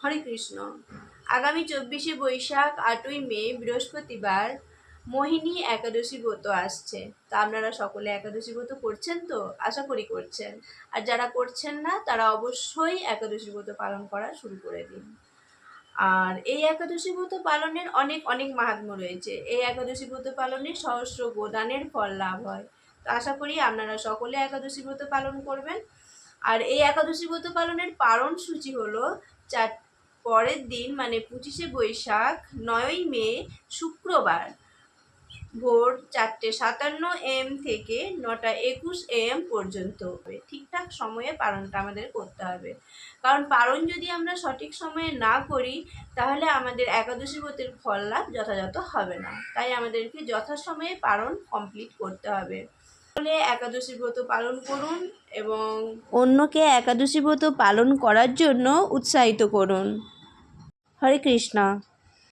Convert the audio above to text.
হরে কৃষ্ণ। আগামী 24শে বৈশাখ 8ই মে বৃহস্পতিবার মোহিনী একাদশী ব্রত আসছে। তা আপনারা সকলে একাদশী ব্রত করছেন তো? আশা করি করছেন। আর যারা করছেন না তারা অবশ্যই একাদশী ব্রত পালন করা শুরু করে দিন। আর এই একাদশী ব্রত পালনের অনেক অনেক মাহাত্ম্য রয়েছে। এই একাদশী ব্রত পালনে সহস্র গোদানের ফল লাভ হয়। তো আশা করি আপনারা সকলে একাদশী ব্রত পালন করবেন। আর এই একাদশী ব্রত পালনের পারণ সূচি হলো পরের দিন মানে 25শে বৈশাখ 9ই মে শুক্রবার ভোর 4:57 AM থেকে 9:21 AM পর্যন্ত ঠিকঠাক সময়ে পালনটা আমাদের করতে হবে। কারণ পালন যদি আমরা সঠিক সময়ে না করি তাহলে আমাদের একাদশী ব্রতের ফল লাভ যথাযথ হবে না। তাই আমাদেরকে যথাসময়ে পালন কমপ্লিট করতে হবে। তাহলে একাদশী ব্রত পালন করুন এবং অন্যকে একাদশী ব্রত পালন করার জন্য উৎসাহিত করুন। হরে কৃষ্ণ।